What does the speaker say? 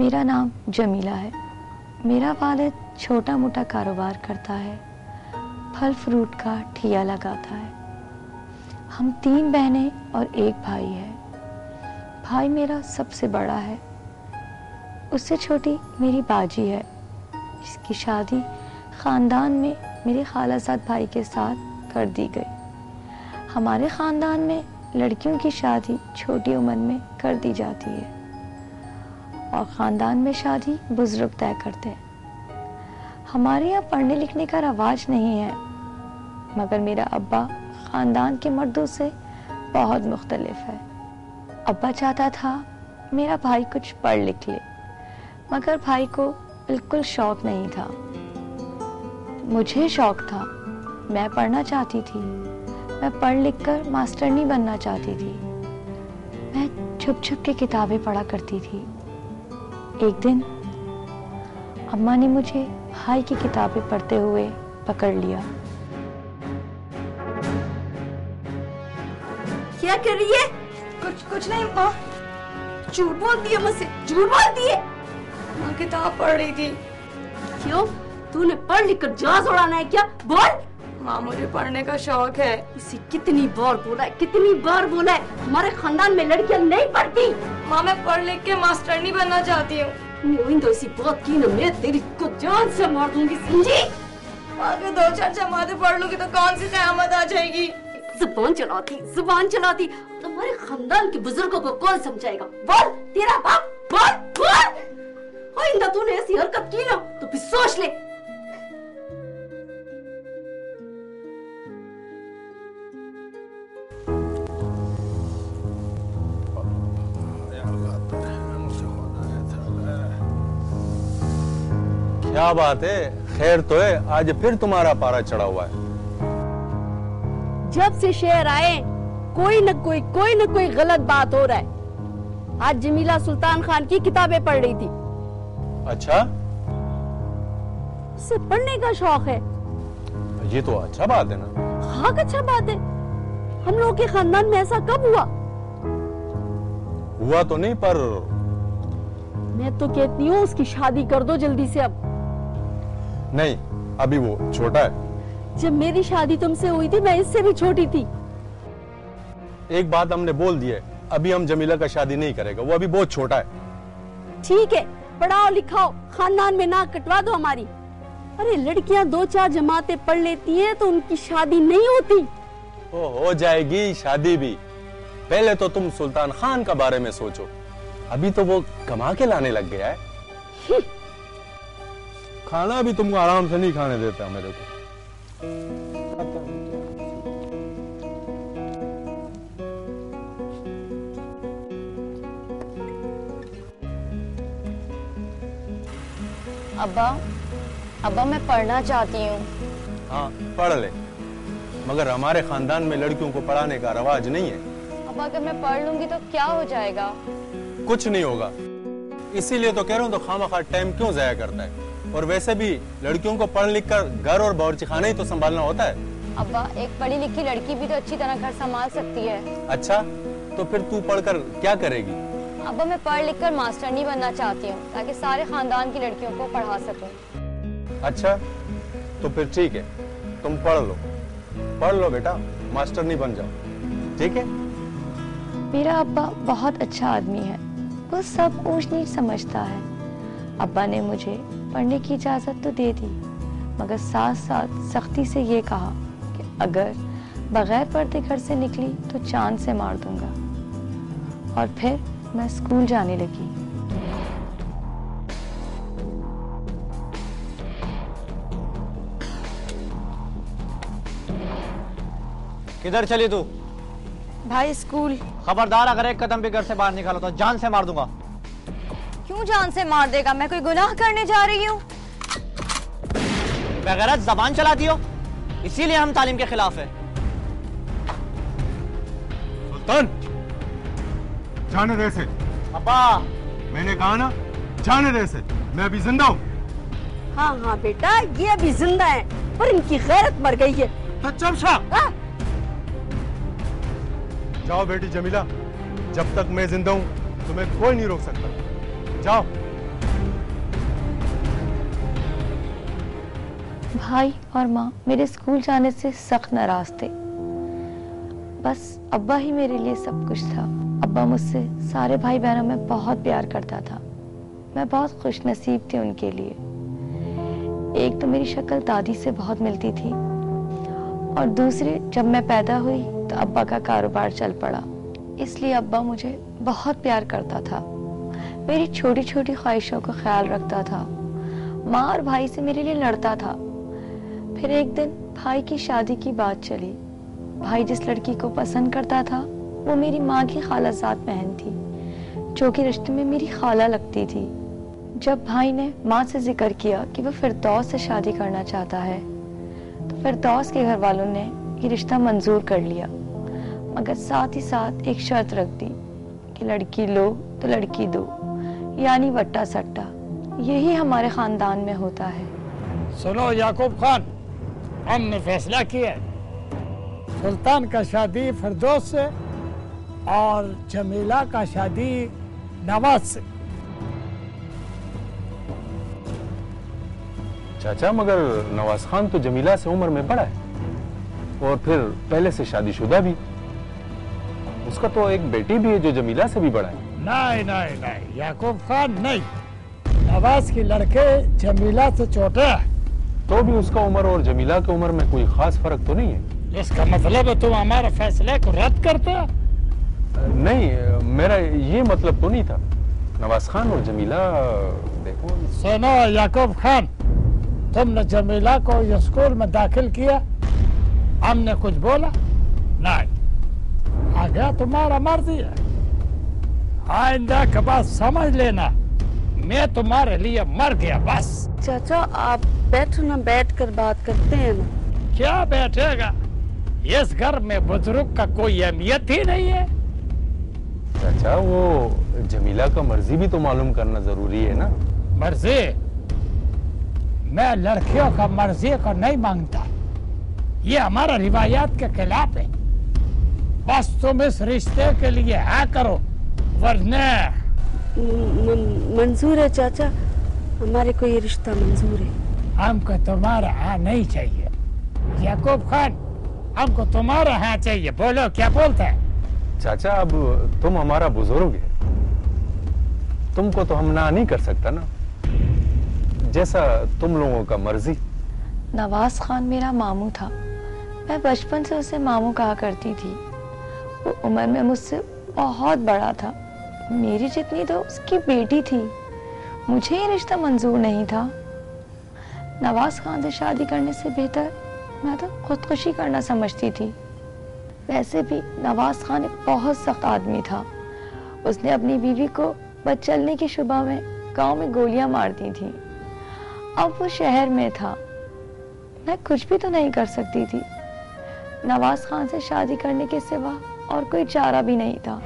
मेरा नाम जमीला है। मेरा वालिद छोटा मोटा कारोबार करता है, फल फ्रूट का ठिया लगाता है। हम 3 बहनें और 1 भाई है। भाई मेरा सबसे बड़ा है, उससे छोटी मेरी बाजी है, जिसकी शादी ख़ानदान में मेरे खालाजाद भाई के साथ कर दी गई। हमारे ख़ानदान में लड़कियों की शादी छोटी उम्र में कर दी जाती है और ख़ानदान में शादी बुजुर्ग तय करते हैं। हमारे यहाँ पढ़ने लिखने का रवाज नहीं है, मगर मेरा अब्बा ख़ानदान के मर्दों से बहुत मुख्तलिफ है। अब्बा चाहता था मेरा भाई कुछ पढ़ लिख ले, मगर भाई को बिल्कुल शौक नहीं था। मुझे शौक था, मैं पढ़ना चाहती थी। मैं पढ़ लिख कर मास्टरनी बनना चाहती थी। मैं छुप छुप के किताबें पढ़ा करती थी। एक दिन अम्मा ने मुझे भाई की किताबें पढ़ते हुए पकड़ लिया। क्या कर रही है? कुछ नहीं माँ। झूठ बोलती है मुझसे, झूठ बोलती है। माँ किताब पढ़ रही थी। क्यों? तूने पढ़ लिख कर जहाज उड़ाना है क्या? बोल। माँ मुझे पढ़ने का शौक है। उसे कितनी बार बोला है, कितनी बार बोला है, हमारे खानदान में लड़कियां नहीं पढ़ती। माँ मैं पढ़ लिख के मास्टरनी बनना चाहती हूँ। तो इसी बात की ना, मैं तेरी को जान से मार दूंगी, समझी? आगे 2-4 जमातें पढ़ लूंगी तो कौन सी क़यामत आ जाएगी? जुबान चलाती। तुम्हारे खानदान के बुजुर्गों को कौन समझाएगा? बोल, तेरा बाप। बोल। आइंदा तूने ऐसी हरकत की ना तो फिर सोच ले। क्या बात है? खैर तो है, आज फिर तुम्हारा पारा चढ़ा हुआ है। जब से शहर आए कोई न कोई गलत बात हो रहा है। आज जमीला सुल्तान खान की किताबें पढ़ रही थी। अच्छा, उसे पढ़ने का शौक है। ये तो अच्छा बात है ना। हाँ, अच्छा बात है। हम लोग के खानदान में ऐसा कब हुआ तो नहीं, पर मैं तो कहती हूँ उसकी शादी कर दो जल्दी से। अब नहीं, अभी वो छोटा है। जब मेरी शादी तुमसे हुई थी मैं इससे भी छोटी थी। एक बात हमने बोल दी है, अभी हम जमीला का शादी नहीं करेगा, वो अभी बहुत छोटा है। ठीक है, पढ़ाओ लिखाओ, खानदान में नाक कटवा दो हमारी। अरे लड़कियां 2-4 जमातें पढ़ लेती हैं तो उनकी शादी नहीं होती। हो जाएगी शादी भी। पहले तो तुम सुल्तान खान का बारे में सोचो, अभी तो वो कमा के लाने लग गया है। खाना भी तुमको आराम से नहीं खाने देता मेरे को। अब्बा मैं पढ़ना चाहती हूँ। हाँ पढ़ ले, मगर हमारे खानदान में लड़कियों को पढ़ाने का रवाज नहीं है। अब्बा अगर मैं पढ़ लूंगी तो क्या हो जाएगा? कुछ नहीं होगा, इसीलिए तो कह रहा हूँ, तो खामखा टाइम क्यों जाया करता है? और वैसे भी लड़कियों को पढ़ लिख कर घर और बावर्ची खाना ही तो संभालना होता है। अब्बा एक पढ़ी लिखी लड़की भी तो अच्छी तरह घर संभाल सकती है। अच्छा, तो फिर तू पढ़कर क्या करेगी? अब्बा मैं पढ़ लिख कर मास्टरनी बनना चाहती हूँ ताकि सारे खानदान की लड़कियों को पढ़ा सकूं। अच्छा, तो फिर ठीक है, तुम पढ़ लो बेटा, मास्टरनी बन जाओ, ठीक है? मेरा अब्बा बहुत अच्छा आदमी है, वो सब ऊंच नीच समझता है। अब्बा ने मुझे पढ़ने की इजाजत तो दे दी, मगर साथ साथ सख्ती से ये कहा कि अगर बगैर पर्दे घर से निकली तो चांद से मार दूंगा। और फिर मैं स्कूल जाने लगी। किधर चली तू? भाई स्कूल। खबरदार, अगर एक कदम भी घर से बाहर निकालो तो जान से मार दूंगा। क्यों जान से मार देगा? मैं कोई गुनाह करने जा रही हूँ? बेगैरत जबान चलाती हो, इसीलिए हम तालीम के खिलाफ है। सुल्तान, जाने दे से। अब्बा, मैंने कहा ना, जाने दे से। मैं अभी जिंदा हूँ। हाँ बेटा, ये अभी जिंदा है, पर इनकी गैरत मर गई है। तो चमशा, जाओ बेटी जमीला, जब तक मैं जिंदा हूँ तुम्हें कोई नहीं रोक सकता। जाओ। भाई और माँ मेरे स्कूल जाने से सख्त नाराज थे। बस अब्बा ही मेरे लिए सब कुछ था। अब्बा मुझसे सारे भाई बहनों में बहुत प्यार करता था। मैं बहुत खुशनसीब थी उनके लिए। एक तो मेरी शक्ल दादी से बहुत मिलती थी और दूसरी जब मैं पैदा हुई तो अब्बा का कारोबार चल पड़ा, इसलिए अब्बा मुझे बहुत प्यार करता था। मेरी छोटी छोटी ख्वाहिशों का ख्याल रखता था। माँ और भाई से मेरे लिए लड़ता था। फिर एक दिन भाई की शादी की बात चली। भाई जिस लड़की को पसंद करता था वो मेरी माँ की खालाजाद बहन थी, जो कि रिश्ते में मेरी खाला लगती थी। जब भाई ने माँ से जिक्र किया कि वो फिरदौस से शादी करना चाहता है, तो फिरदौस के घर वालों ने ये रिश्ता मंजूर कर लिया, मगर साथ ही साथ एक शर्त रख दी कि लड़की लो तो लड़की दो, यानी वट्टा सट्टा। यही हमारे खानदान में होता है। सुनो याकूब खान, हमने फैसला किया है, सुल्तान का शादी फिरदौस से और जमीला का शादी नवाज से। चाचा, मगर नवाज खान तो जमीला से उम्र में बड़ा है और फिर पहले से शादीशुदा भी। उसका तो एक बेटी भी है जो जमीला से भी बड़ा है। नहीं नहीं नहीं याकूब खान, नहीं। नवाज की लड़के जमीला से छोटे हैं। तो भी उसका उम्र और जमीला की उम्र में कोई खास फर्क तो नहीं है। इसका मतलब है तुम हमारे फैसले को रद्द करते हो? नहीं, मेरा ये मतलब तो नहीं था। नवाज खान और जमीला, देखो। सुनो याकूब खान, तुमने जमीला को स्कूल में दाखिल किया, हमने कुछ बोला नहीं। आगे तुम्हारा मर्जी है। आइंदा के बाद समझ लेना, मैं तुम्हारे लिए मर गया बस। चाचा आप बैठो ना, बैठ कर बात करते हैं ना। क्या बैठेगा? इस घर में बुजुर्ग का कोई अहमियत ही नहीं है। चाचा, वो जमीला का मर्जी भी तो मालूम करना जरूरी है ना। मर्जी? मैं लड़कियों का मर्जी को नहीं मांगता, ये हमारा रिवायात के खिलाफ है। बस तुम इस रिश्ते के लिए हाँ करो, वरना मंजूर है चाचा, हमारे को ये रिश्ता मंजूर है। हमको तुम्हारा हाँ नहीं चाहिए। याकूब खान, हमको तुम्हारा हाँ चाहिए। बोलो, क्या बोलता है? चाचा, अब तुम हमारा बुजुर्ग है, तुमको तो हम ना नहीं कर सकता ना, जैसा तुम लोगों का मर्जी। नवाज खान मेरा मामू था। मैं बचपन से उसे मामू कहा करती थी। वो उम्र में मुझसे बहुत बड़ा था, मेरी जितनी तो उसकी बेटी थी। मुझे ये रिश्ता मंजूर नहीं था। नवाज खान से शादी करने से बेहतर मैं तो खुदकुशी करना समझती थी। वैसे भी नवाज खान एक बहुत सख्त आदमी था। उसने अपनी बीवी को बदचलने की शुबा में गांव में गोलियां मार दी थी। अब वो शहर में था, मैं कुछ भी तो नहीं कर सकती थी। नवाज खान से शादी करने के सिवा और कोई चारा भी नहीं था।